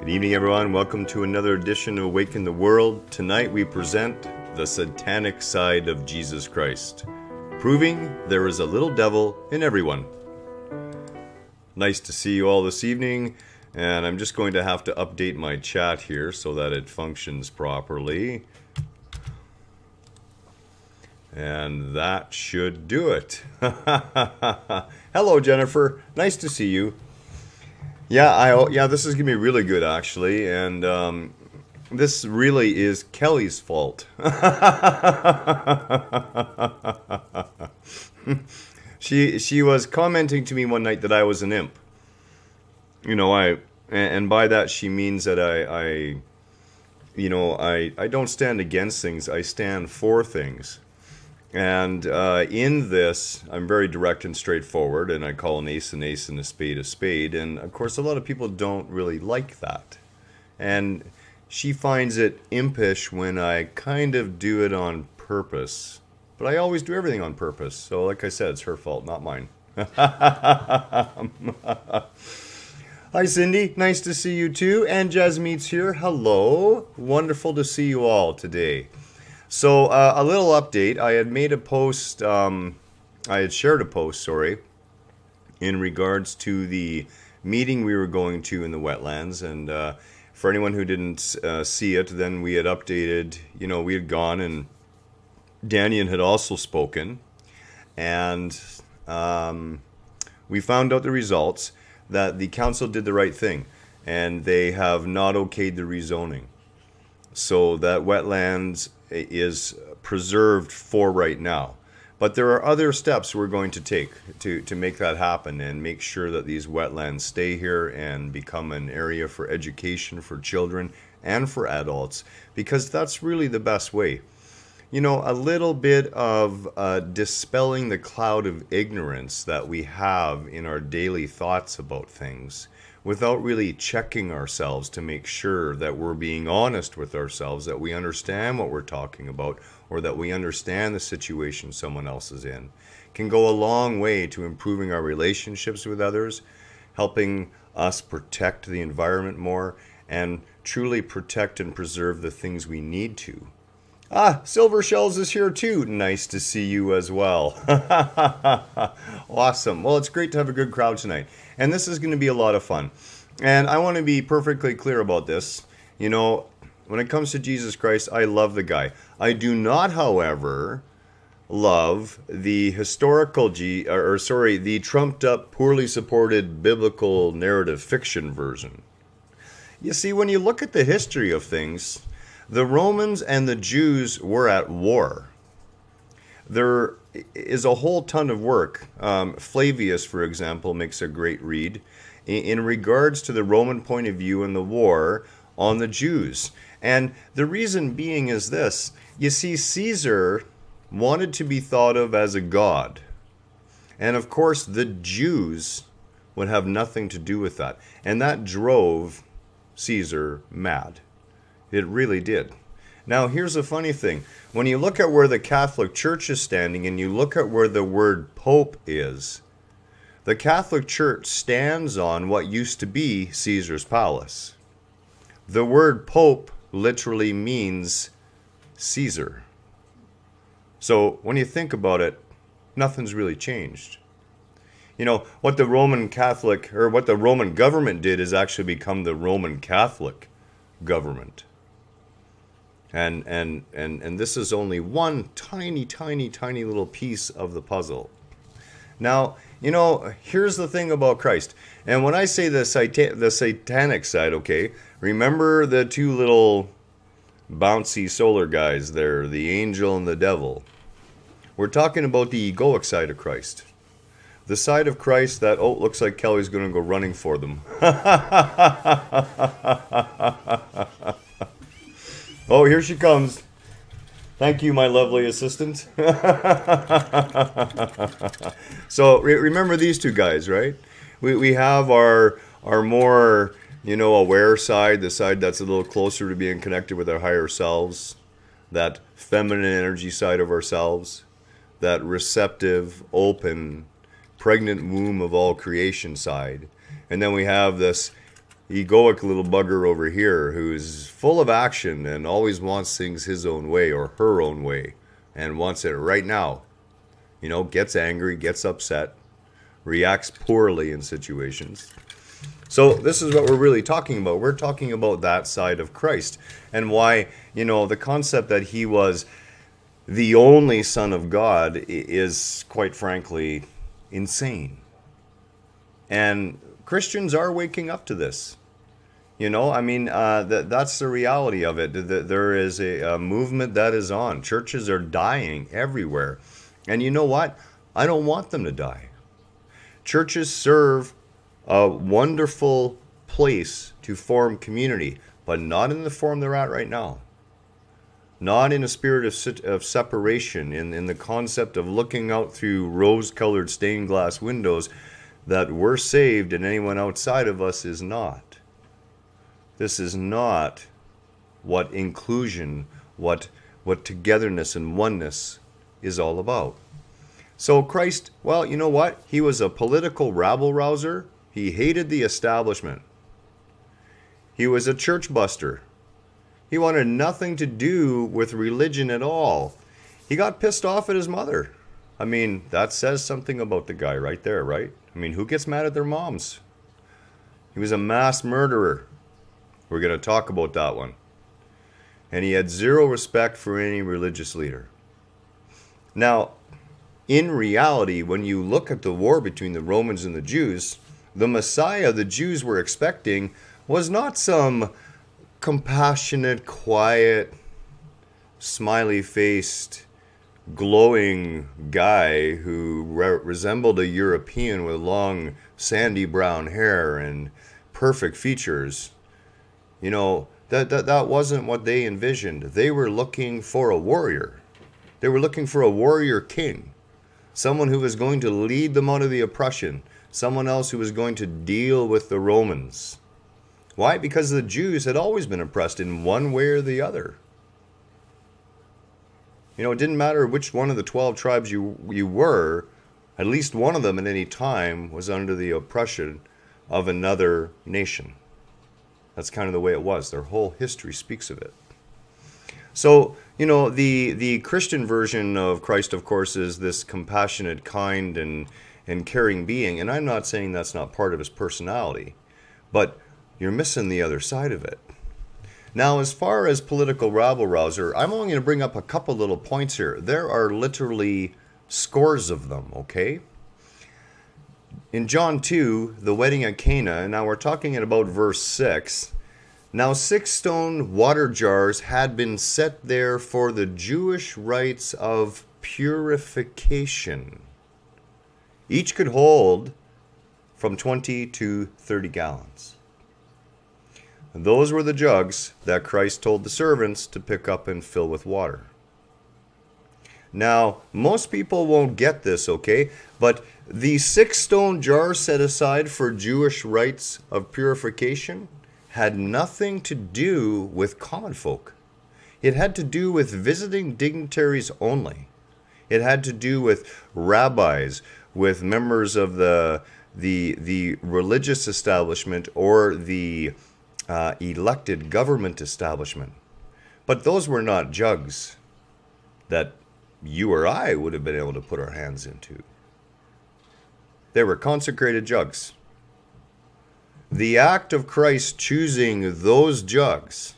Good evening, everyone. Welcome to another edition of Awaken the World. Tonight we present the Satanic side of Jesus Christ, proving there is a little devil in everyone. Nice to see you all this evening, and I'm just going to have to update my chat here so that it functions properly. And that should do it. Hello, Jennifer. Nice to see you. Yeah, this is gonna be really good actually, and this really is Kelly's fault. She was commenting to me one night that I was an imp. You know, and by that she means that I don't stand against things. I stand for things. And in this, I'm very direct and straightforward, and I call an ace and a spade a spade. And of course, a lot of people don't really like that. And she finds it impish when I kind of do it on purpose. But I always do everything on purpose. So like I said, it's her fault, not mine. Hi, Cindy. Nice to see you too. And Jasmeet's here. Hello. Wonderful to see you all today. So, a little update. I had made a post, I had shared a post, in regards to the meeting we were going to in the wetlands. And for anyone who didn't see it, then we had updated, we had gone and Daniel had also spoken. And we found out the results that the council did the right thing. And they have not okayed the rezoning. So that wetlands is preserved for right now. But there are other steps we're going to take to make that happen and make sure that these wetlands stay here and become an area for education for children and for adults, because that's really the best way. A little bit of dispelling the cloud of ignorance that we have in our daily thoughts about things, without really checking ourselves to make sure that we're being honest with ourselves, that we understand what we're talking about, or that we understand the situation someone else is in, can go a long way to improving our relationships with others, helping us protect the environment more, and truly protect and preserve the things we need to. Silver Shells is here too. Nice to see you as well. Awesome. Well, it's great to have a good crowd tonight. And this is going to be a lot of fun. And I want to be perfectly clear about this. When it comes to Jesus Christ, I love the guy. I do not, however, love the the trumped up, poorly supported biblical narrative fiction version. You see, when you look at the history of things, the Romans and the Jews were at war. There is a whole ton of work. Flavius, for example, makes a great read in regards to the Roman point of view in the war on the Jews. And the reason being is this. You see, Caesar wanted to be thought of as a god. And of course, the Jews would have nothing to do with that. And that drove Caesar mad. It really did. Now, here's the funny thing. When you look at where the Catholic Church is standing and you look at where the word Pope is, the Catholic Church stands on what used to be Caesar's palace. The word Pope literally means Caesar. So when you think about it, nothing's really changed. What the Roman Catholic, or what the Roman government did is actually become the Roman Catholic government. And this is only one tiny little piece of the puzzle. Now, here's the thing about Christ. And when I say the satanic side, okay, remember the two little bouncy solar guys there, the angel and the devil. We're talking about the egoic side of Christ. The side of Christ that, looks like Kelly's going to go running for them. Oh, here she comes. Thank you, my lovely assistant. So remember these two guys, right? We have our more, aware side, the side that's a little closer to being connected with our higher selves, that feminine energy side of ourselves, that receptive, open, pregnant womb of all creation side. And then we have this egoic little bugger over here who's full of action and always wants things his own way or her own way and wants it right now. Gets angry, gets upset, reacts poorly in situations. So this is what we're really talking about. We're talking about that side of Christ and why, the concept that he was the only Son of God is, quite frankly, insane. And Christians are waking up to this. That's the reality of it. There is a movement that is on. Churches are dying everywhere. And you know what? I don't want them to die. Churches serve a wonderful place to form community, but not in the form they're at right now. Not in a spirit of separation, in the concept of looking out through rose-colored stained glass windows that we're saved and anyone outside of us is not. This is not what inclusion, what togetherness and oneness is all about. So Christ, well, you know what? He was a political rabble-rouser. He hated the establishment. He was a church buster. He wanted nothing to do with religion at all. He got pissed off at his mother. That says something about the guy right there, right? Who gets mad at their moms? He was a mass murderer. We're going to talk about that one. And he had zero respect for any religious leader. Now, in reality, when you look at the war between the Romans and the Jews, the Messiah the Jews were expecting was not some compassionate, quiet, smiley-faced, glowing guy who resembled a European with long, sandy brown hair and perfect features. That wasn't what they envisioned. They were looking for a warrior. They were looking for a warrior king. Someone who was going to lead them out of the oppression. Someone else who was going to deal with the Romans. Why? Because the Jews had always been oppressed in one way or the other. It didn't matter which one of the 12 tribes you were, at least one of them at any time was under the oppression of another nation. That's kind of the way it was. Their whole history speaks of it. So, the Christian version of Christ, of course, is this compassionate, kind, and caring being. And I'm not saying that's not part of his personality, but you're missing the other side of it. Now, as far as political rabble-rouser, I'm only going to bring up a couple little points here. There are literally scores of them, okay? In John 2, the wedding at Cana, now we're talking about verse 6. Now 6 stone water jars had been set there for the Jewish rites of purification. Each could hold from 20 to 30 gallons. And those were the jugs that Christ told the servants to pick up and fill with water. Now, most people won't get this, okay? But the 6 stone jars set aside for Jewish rites of purification had nothing to do with common folk. It had to do with visiting dignitaries only. It had to do with rabbis, with members of the religious establishment or the elected government establishment. But those were not jugs that you or I would have been able to put our hands into. They were consecrated jugs. The act of Christ choosing those jugs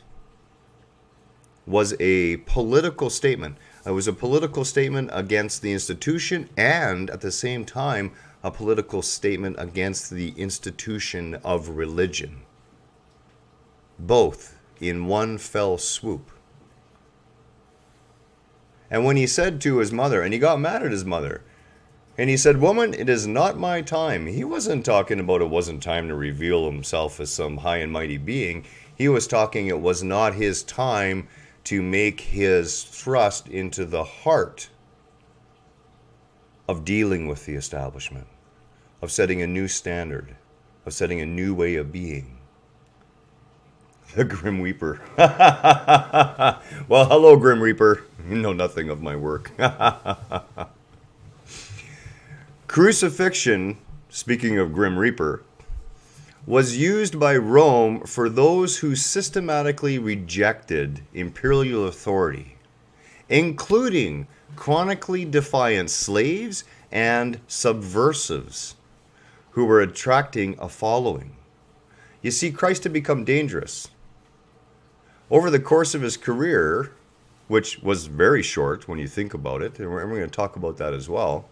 was a political statement. It was a political statement against the institution and, at the same time, a political statement against the institution of religion. Both in one fell swoop. And when he said to his mother, and he got mad at his mother, and he said, "Woman, it is not my time." He wasn't talking about it wasn't time to reveal himself as some high and mighty being. He was talking it was not his time to make his thrust into the heart of dealing with the establishment, of setting a new standard, of setting a new way of being. The Grim Reaper. Well, hello, Grim Reaper. You know nothing of my work. Crucifixion, speaking of Grim Reaper, was used by Rome for those who systematically rejected imperial authority, including chronically defiant slaves and subversives who were attracting a following. You see, Christ had become dangerous. Over the course of his career, which was very short when you think about it, and we're going to talk about that as well,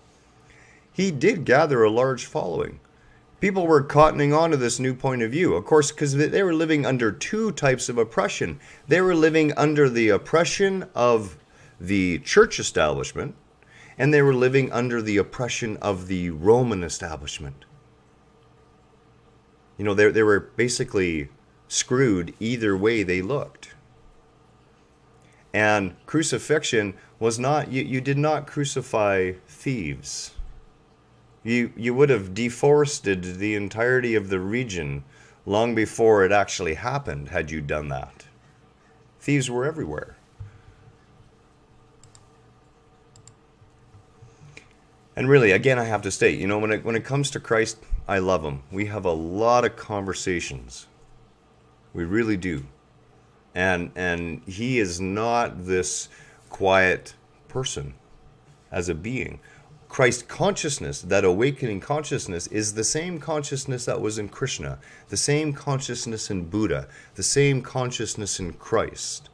he did gather a large following. People were cottoning on to this new point of view, of course, because they were living under two types of oppression. They were living under the oppression of the church establishment, and they were living under the oppression of the Roman establishment. You know, they were basically screwed either way they looked. And crucifixion was not, you did not crucify thieves. You would have deforested the entirety of the region long before it actually happened had you done that. Thieves were everywhere. And really, again, I have to state, you know, when it comes to Christ, I love him. We have a lot of conversations. We really do. And he is not this quiet person as a being. Christ consciousness, that awakening consciousness, is the same consciousness that was in Krishna, the same consciousness in Buddha, the same consciousness in Christ,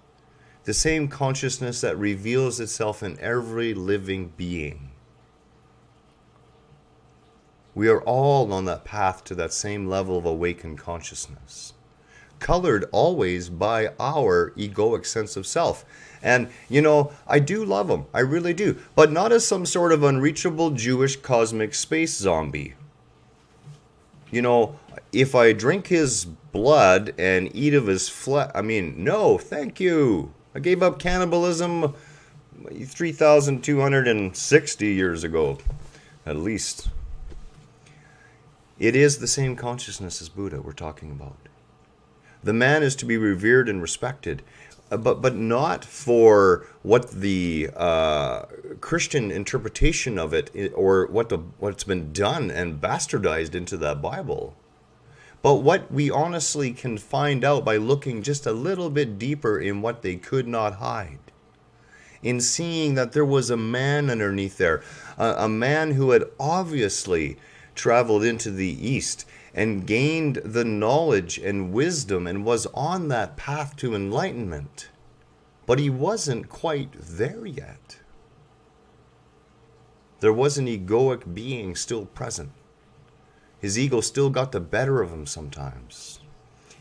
the same consciousness that reveals itself in every living being. We are all on that path to that same level of awakened consciousness, colored always by our egoic sense of self. And, you know, I do love him. I really do. But not as some sort of unreachable Jewish cosmic space zombie. You know, if I drink his blood and eat of his flesh, I mean, no, thank you. I gave up cannibalism 3,260 years ago, at least. It is the same consciousness as Buddha we're talking about. The man is to be revered and respected, but not for what the Christian interpretation of it, or what's been done and bastardized into that Bible, but what we honestly can find out by looking just a little bit deeper in what they could not hide, in seeing that there was a man underneath there, a man who had obviously traveled into the East and gained the knowledge and wisdom and was on that path to enlightenment. But he wasn't quite there yet. There was an egoic being still present. His ego still got the better of him sometimes.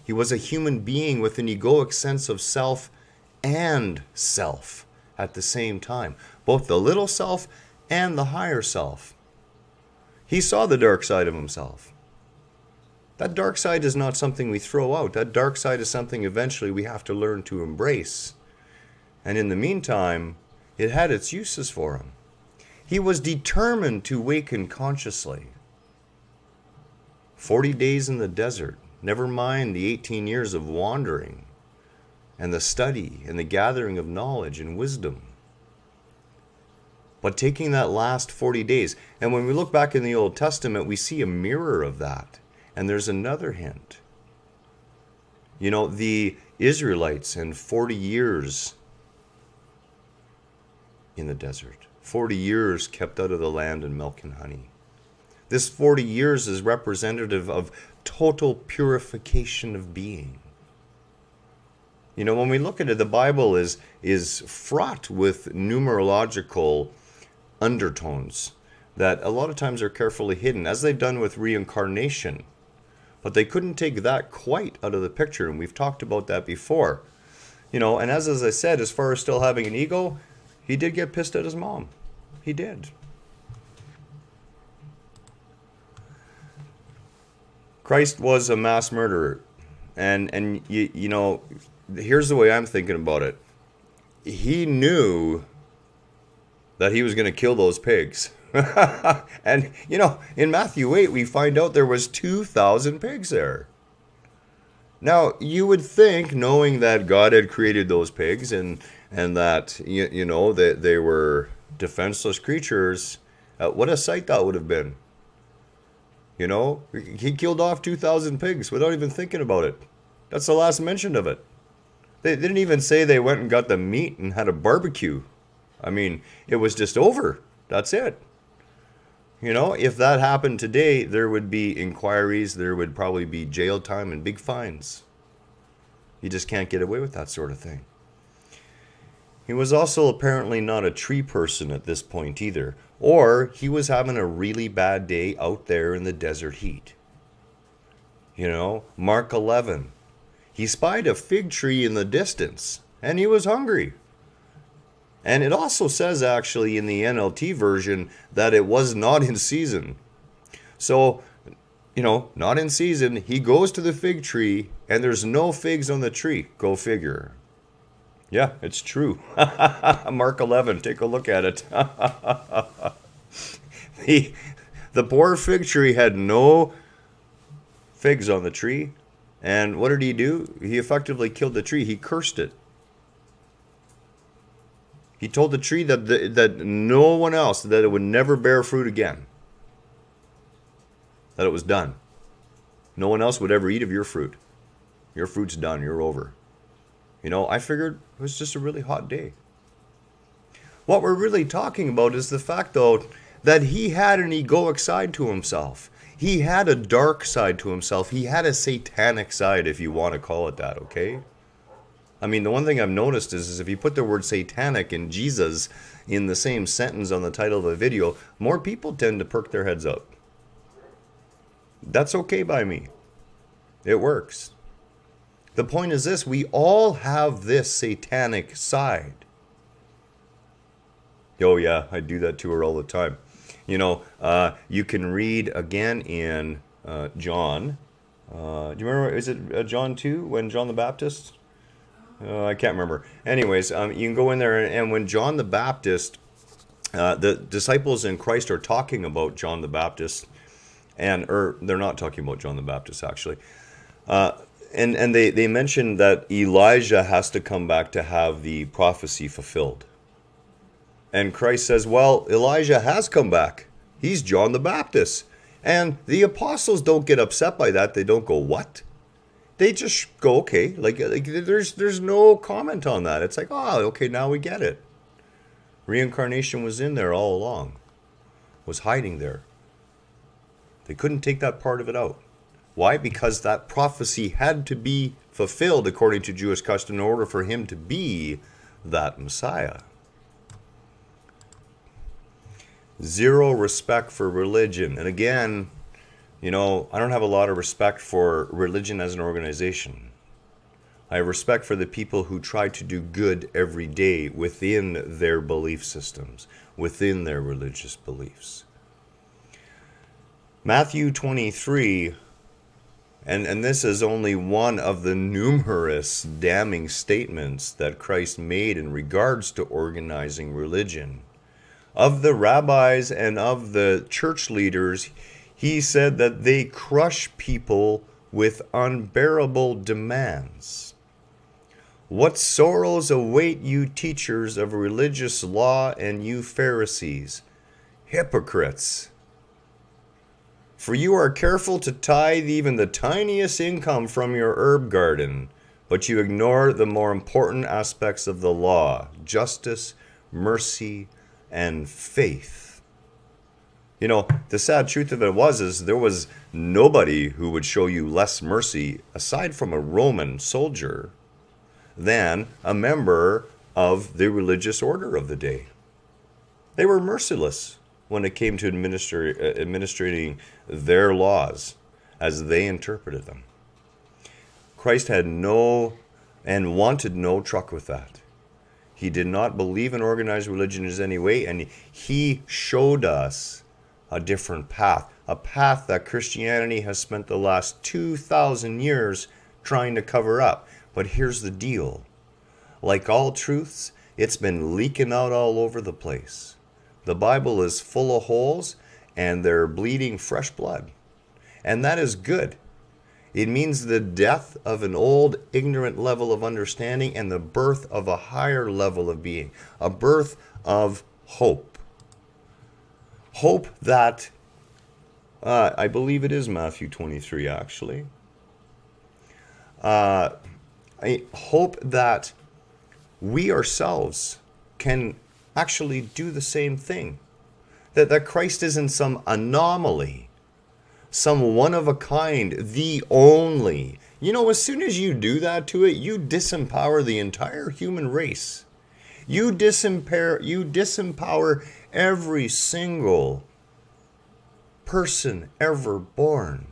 He was a human being with an egoic sense of self and self at the same time, both the little self and the higher self. He saw the dark side of himself. That dark side is not something we throw out. That dark side is something eventually we have to learn to embrace. And in the meantime, it had its uses for him. He was determined to waken consciously. 40 days in the desert, never mind the 18 years of wandering and the study and the gathering of knowledge and wisdom. But taking that last 40 days, and when we look back in the Old Testament, we see a mirror of that. And there's another hint. You know, the Israelites and 40 years in the desert. 40 years kept out of the land in milk and honey. This 40 years is representative of total purification of being. You know, when we look at it, the Bible is fraught with numerological undertones that a lot of times are carefully hidden, as they've done with reincarnation. But they couldn't take that quite out of the picture, and we've talked about that before. You know, and as I said, as far as still having an ego, he did get pissed at his mom. He did. Christ was a mass murderer. And you know, here's the way I'm thinking about it. He knew that he was going to kill those pigs. And, you know, in Matthew 8, we find out there was 2,000 pigs there. Now, you would think, knowing that God had created those pigs and that, you know, that they were defenseless creatures, what a sight that would have been. You know, he killed off 2,000 pigs without even thinking about it. That's the last mention of it. They didn't even say they went and got the meat and had a barbecue. I mean, it was just over. That's it. You know, if that happened today, there would be inquiries, there would probably be jail time and big fines. You just can't get away with that sort of thing. He was also apparently not a tree person at this point either, or he was having a really bad day out there in the desert heat. You know, Mark 11. He spied a fig tree in the distance, and he was hungry. And it also says actually in the NLT version that it was not in season. So, you know, not in season. He goes to the fig tree and there's no figs on the tree. Go figure. Yeah, it's true. Mark 11, take a look at it. The poor fig tree had no figs on the tree. And what did he do? He effectively killed the tree. He cursed it. He told the tree that no one else, that it would never bear fruit again. That it was done. No one else would ever eat of your fruit. Your fruit's done. You're over. You know, I figured it was just a really hot day. What we're really talking about is the fact, though, that he had an egoic side to himself. He had a dark side to himself. He had a satanic side, if you want to call it that, okay? I mean, the one thing I've noticed is if you put the word satanic and Jesus in the same sentence on the title of a video, more people tend to perk their heads up. That's okay by me. It works. The point is this, we all have this satanic side. Oh yeah, I do that to her all the time. You know, you can read again in John. Do you remember, is it John 2, when John the Baptist? I can't remember. Anyways, you can go in there, and when John the Baptist, the disciples in Christ are talking about John the Baptist, or they're not talking about John the Baptist, actually. And they mention that Elijah has to come back to have the prophecy fulfilled. And Christ says, well, Elijah has come back. He's John the Baptist. And the apostles don't get upset by that. They don't go, what? They just go, okay. Like there's no comment on that. It's like, oh, okay, now we get it. Reincarnation was in there all along. Was hiding there. They couldn't take that part of it out. Why? Because that prophecy had to be fulfilled according to Jewish custom in order for him to be that Messiah. Zero respect for religion. And again, you know, I don't have a lot of respect for religion as an organization. I have respect for the people who try to do good every day within their belief systems, within their religious beliefs. Matthew 23, and this is only one of the numerous damning statements that Christ made in regards to organizing religion. Of the rabbis and of the church leaders, he said that they crush people with unbearable demands. What sorrows await you teachers of religious law and you Pharisees, hypocrites! For you are careful to tithe even the tiniest income from your herb garden, but you ignore the more important aspects of the law, justice, mercy, and faith. You know, the sad truth of it is there was nobody who would show you less mercy, aside from a Roman soldier, than a member of the religious order of the day. They were merciless when it came to administrating their laws as they interpreted them. Christ had no and wanted no truck with that. He did not believe in organized religion in any way, and he showed us a different path, a path that Christianity has spent the last 2,000 years trying to cover up. But here's the deal. Like all truths, it's been leaking out all over the place. The Bible is full of holes, and they're bleeding fresh blood. And that is good. It means the death of an old, ignorant level of understanding and the birth of a higher level of being, a birth of hope. Hope that I believe it is Matthew 23, actually. I hope that we ourselves can actually do the same thing. That Christ isn't some anomaly, some one of a kind, the only. You know, as soon as you do that to it, you disempower the entire human race. You disempower every single person ever born.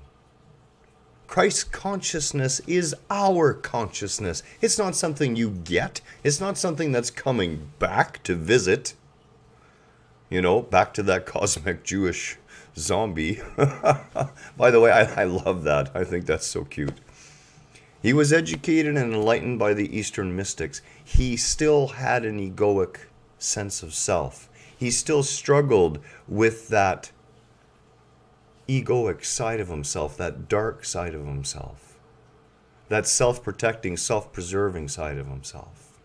Christ's consciousness is our consciousness. It's not something you get. It's not something that's coming back to visit. You know, back to that cosmic Jewish zombie. By the way, I love that. I think that's so cute. He was educated and enlightened by the Eastern mystics. He still had an egoic sense of self. He still struggled with that egoic side of himself, that dark side of himself, that self-protecting, self-preserving side of himself.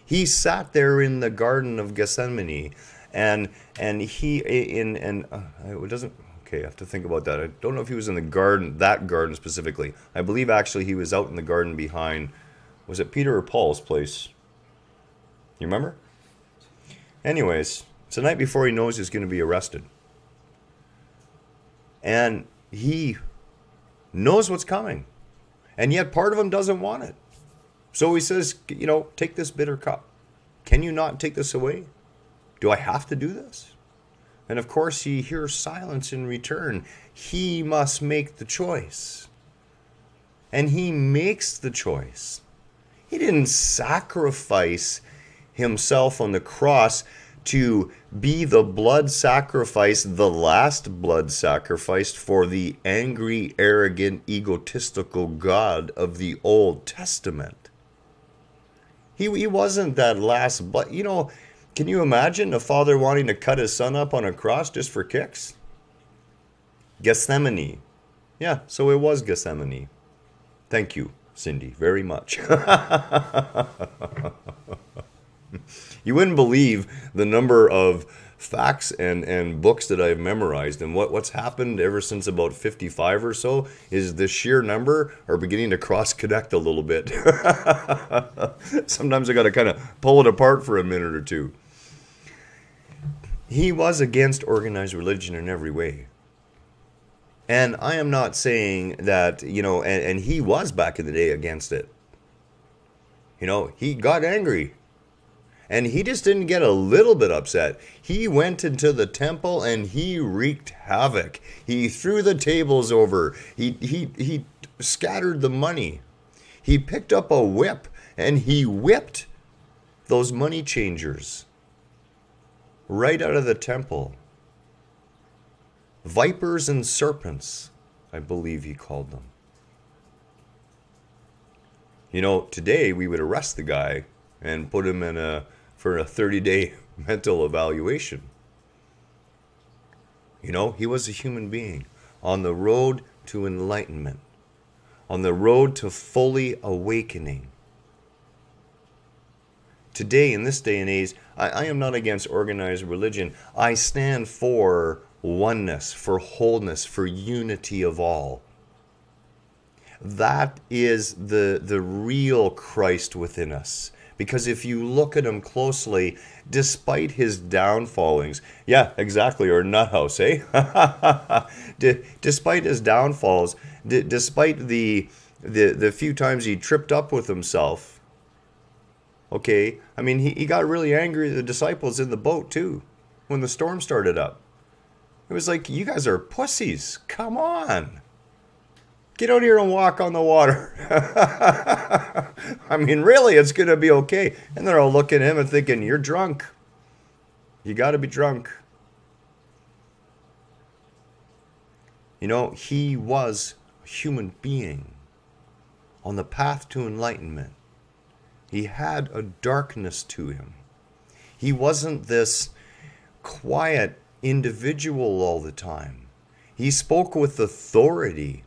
He sat there in the Garden of Gethsemane, and it doesn't. Okay, I have to think about that. I don't know if he was in the garden, that garden specifically. I believe actually he was out in the garden behind. Was it Peter or Paul's place? You remember? Anyways, it's the night before he knows he's going to be arrested. And he knows what's coming. And yet part of him doesn't want it. So he says, you know, take this bitter cup. Can you not take this away? Do I have to do this? And of course he hears silence in return. He must make the choice. And he makes the choice. He didn't sacrifice himself on the cross to be the blood sacrifice, the last blood sacrificed for the angry, arrogant, egotistical God of the Old Testament. He wasn't that last blood. You know, can you imagine a father wanting to cut his son up on a cross just for kicks? Gethsemane. Yeah, so it was Gethsemane. Thank you, Cindy, very much. You wouldn't believe the number of facts and books that I've memorized, and what's happened ever since about 55 or so is the sheer number are beginning to cross-connect a little bit. Sometimes I got to kind of pull it apart for a minute or two. He was against organized religion in every way. And I am not saying that, you know, and he was back in the day against it. You know, he got angry. And he just didn't get a little bit upset. He went into the temple and he wreaked havoc. He threw the tables over. He scattered the money. He picked up a whip and he whipped those money changers right out of the temple. Vipers and serpents, I believe he called them. You know, today we would arrest the guy and put him in for a 30-day mental evaluation. You know, he was a human being on the road to enlightenment, on the road to fully awakening. Today, in this day and age, I am not against organized religion. I stand for oneness, for wholeness, for unity of all. That is the real Christ within us. Because if you look at him closely, despite his downfallings, yeah, exactly, or nut house, eh? Despite his downfalls, despite the few times he tripped up with himself, okay, I mean, he got really angry at the disciples in the boat too, when the storm started up. It was like, you guys are pussies, come on. Get out here and walk on the water. I mean, really, it's going to be okay. And they're all looking at him and thinking, you're drunk. You got to be drunk. You know, he was a human being on the path to enlightenment. He had a darkness to him. He wasn't this quiet individual all the time. He spoke with authority.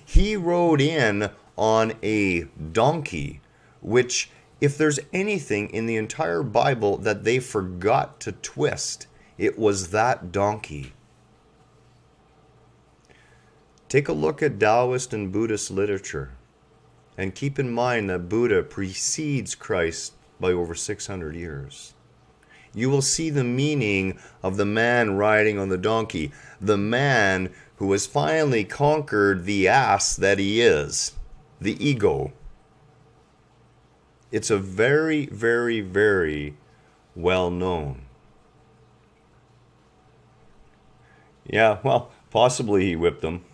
He rode in on a donkey, which, if there's anything in the entire Bible that they forgot to twist, it was that donkey. Take a look at Taoist and Buddhist literature. And keep in mind that Buddha precedes Christ by over 600 years. You will see the meaning of the man riding on the donkey, the man who has finally conquered the ass that he is, the ego. It's a very, very, very well known. Yeah, well, possibly he whipped them.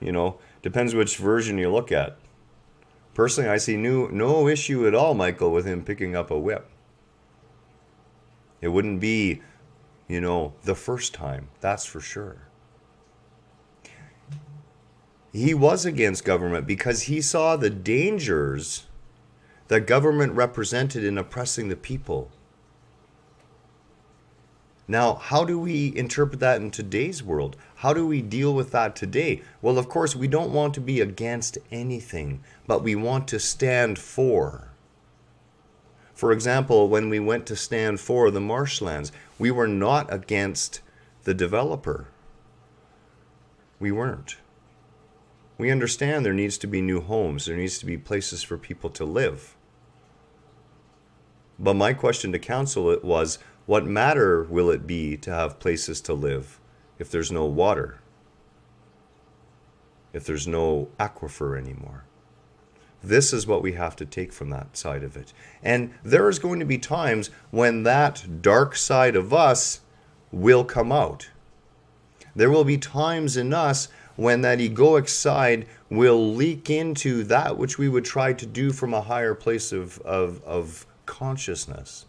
You know, depends which version you look at. Personally, I see no issue at all, Michael, with him picking up a whip. It wouldn't be, you know, the first time, that's for sure. He was against government because he saw the dangers that government represented in oppressing the people. Now, how do we interpret that in today's world? How do we deal with that today? Well, of course, we don't want to be against anything, but we want to stand for. For example, when we went to stand for the marshlands, we were not against the developer. We weren't. We understand there needs to be new homes. There needs to be places for people to live. But my question to council was, what matter will it be to have places to live if there's no water? If there's no aquifer anymore? This is what we have to take from that side of it. And there is going to be times when that dark side of us will come out. There will be times in us when that egoic side will leak into that which we would try to do from a higher place of consciousness.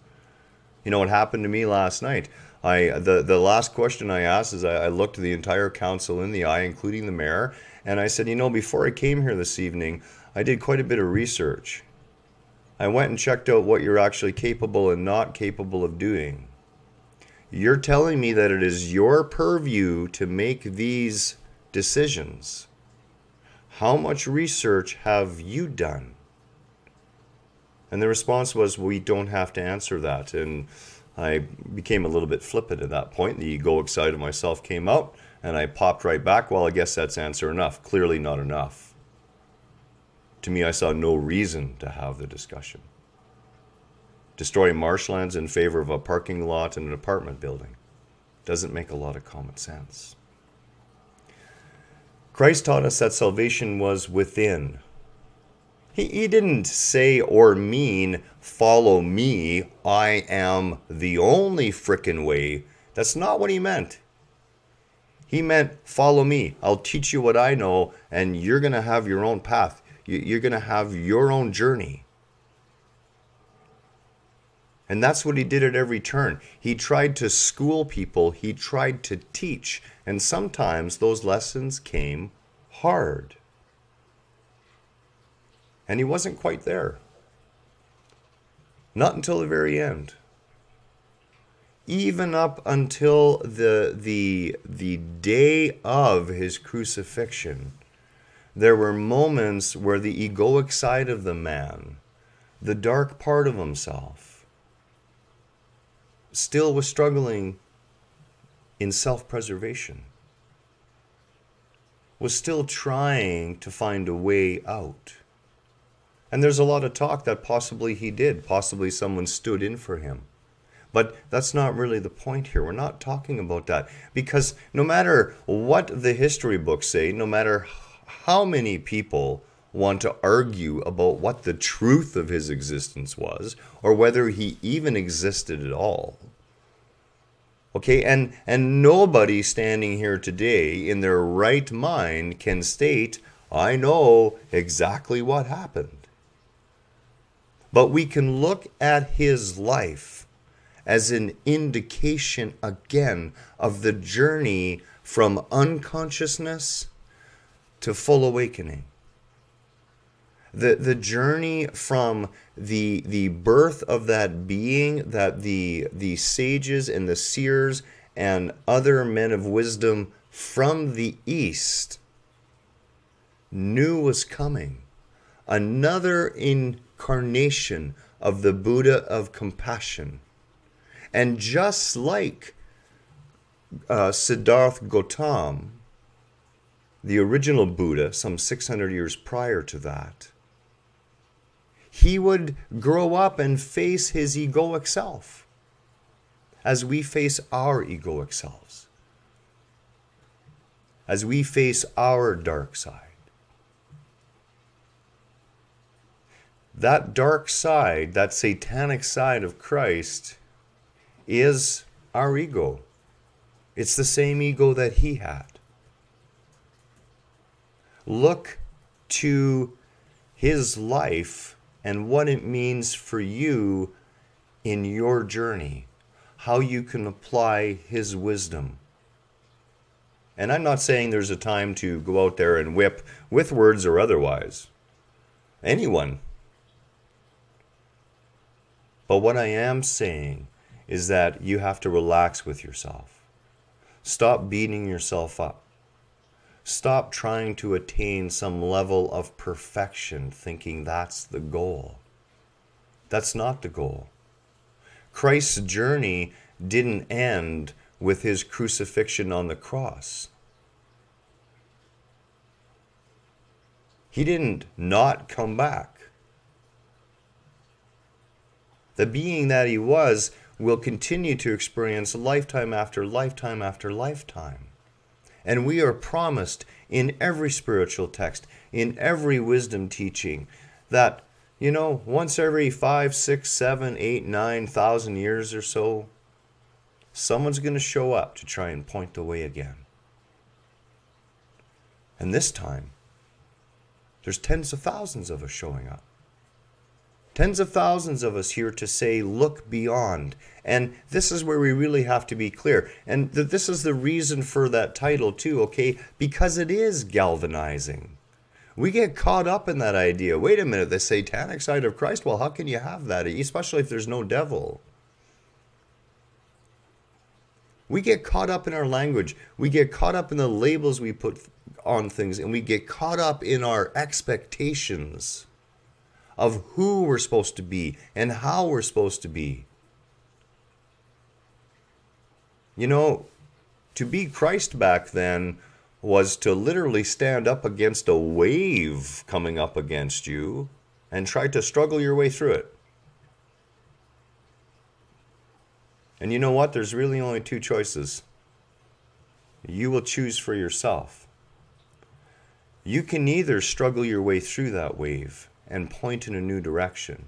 You know what happened to me last night? The last question I asked is I looked the entire council in the eye, including the mayor, and I said, you know, before I came here this evening, I did quite a bit of research. I went and checked out what you're actually capable and not capable of doing. You're telling me that it is your purview to make these decisions. How much research have you done? And the response was, we don't have to answer that. And I became a little bit flippant at that point. The egoic side of myself came out, and I popped right back. Well, I guess that's answer enough. Clearly not enough. To me, I saw no reason to have the discussion. Destroying marshlands in favor of a parking lot and an apartment building doesn't make a lot of common sense. Christ taught us that salvation was within. He didn't say or mean, follow me, I am the only frickin' way. That's not what he meant. He meant, follow me, I'll teach you what I know, and you're going to have your own path. You're going to have your own journey. And that's what he did at every turn. He tried to school people, he tried to teach, and sometimes those lessons came hard. And he wasn't quite there. Not until the very end. Even up until the day of his crucifixion, there were moments where the egoic side of the man, the dark part of himself, still was struggling in self-preservation, was still trying to find a way out. And there's a lot of talk that possibly he did, possibly someone stood in for him. But that's not really the point here. We're not talking about that. Because no matter what the history books say, no matter how many people want to argue about what the truth of his existence was, or whether he even existed at all. Okay, and nobody standing here today in their right mind can state, I know exactly what happened. But we can look at his life as an indication, again, of the journey from unconsciousness to full awakening. The journey from the birth of that being that the sages and the seers and other men of wisdom from the East knew was coming. Another incarnation of the Buddha of compassion. And just like Siddhartha Gautama, the original Buddha, some 600 years prior to that, he would grow up and face his egoic self as we face our egoic selves, as we face our dark side. That dark side, that satanic side of Christ, is our ego. It's the same ego that he had. Look to his life and what it means for you in your journey, how you can apply his wisdom. And I'm not saying there's a time to go out there and whip with words or otherwise anyone. But what I am saying is that you have to relax with yourself. Stop beating yourself up. Stop trying to attain some level of perfection, thinking that's the goal. That's not the goal. Christ's journey didn't end with his crucifixion on the cross. He didn't not come back. The being that he was will continue to experience lifetime after lifetime after lifetime. And we are promised in every spiritual text, in every wisdom teaching, that, once every 5, 6, 7, 8, 9,000 years or so, someone's going to show up to try and point the way again. And this time, there's tens of thousands of us showing up. Tens of thousands of us here to say, look beyond. And this is where we really have to be clear. And this is the reason for that title too, okay? Because it is galvanizing. We get caught up in that idea. Wait a minute, the satanic side of Christ? Well, how can you have that? Especially if there's no devil. We get caught up in our language. We get caught up in the labels we put on things. And we get caught up in our expectations of who we're supposed to be and how we're supposed to be. To be Christ back then was to literally stand up against a wave coming up against you and try to struggle your way through it. And you know what? There's really only two choices. You will choose for yourself. You can either struggle your way through that wave and point in a new direction,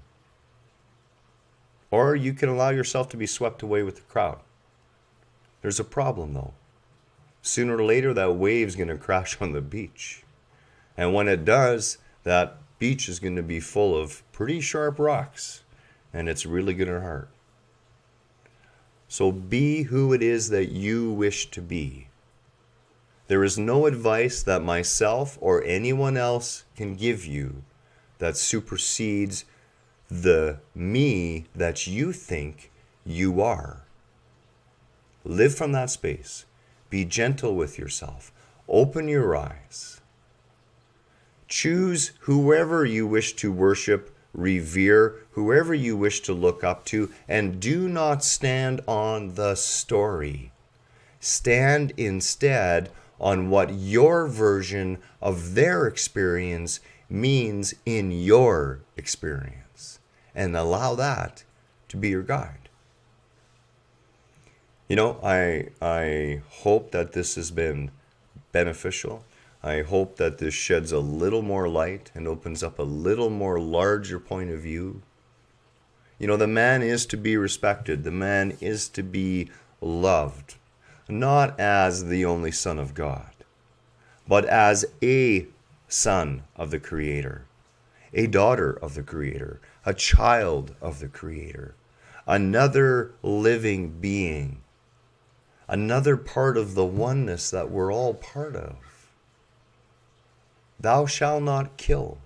or you can allow yourself to be swept away with the crowd. There's a problem though. Sooner or later that wave's going to crash on the beach. And when it does, that beach is going to be full of pretty sharp rocks, and it's really going to hurt. So be who it is that you wish to be. There is no advice that myself or anyone else can give you that supersedes the me that you think you are. Live from that space. Be gentle with yourself. Open your eyes. Choose whoever you wish to worship, revere, whoever you wish to look up to, and do not stand on the story. Stand instead on what your version of their experience means in your experience, and allow that to be your guide. I hope that this has been beneficial. I hope that this sheds a little more light and opens up a little more larger point of view. The man is to be respected. The man is to be loved, not as the only Son of God, but as a son of the Creator, a daughter of the Creator, a child of the Creator, another living being, another part of the oneness that we're all part of. Thou shalt not kill.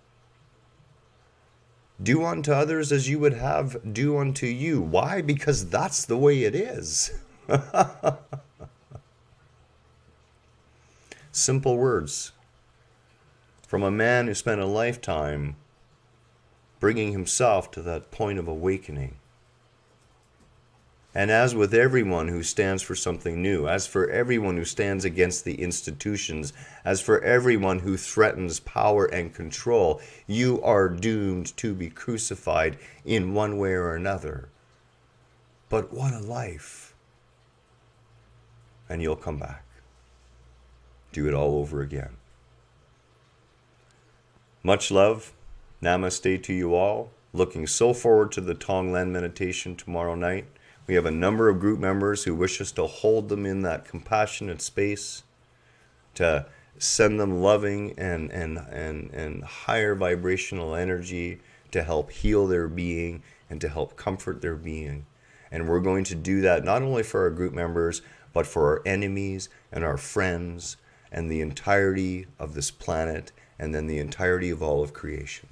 Do unto others as you would have do unto you. Why? Because that's the way it is. Simple words from a man who spent a lifetime bringing himself to that point of awakening. And as with everyone who stands for something new, as for everyone who stands against the institutions, as for everyone who threatens power and control, you are doomed to be crucified in one way or another. But what a life. And you'll come back. Do it all over again. Much love. Namaste to you all. Looking so forward to the Tonglen meditation tomorrow night. We have a number of group members who wish us to hold them in that compassionate space, to send them loving and higher vibrational energy to help heal their being and to help comfort their being. And we're going to do that not only for our group members, but for our enemies and our friends and the entirety of this planet and then the entirety of all of creation.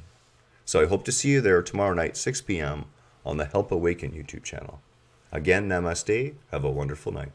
So I hope to see you there tomorrow night, 6 p.m. on the Help Awaken YouTube channel. Again, namaste. Have a wonderful night.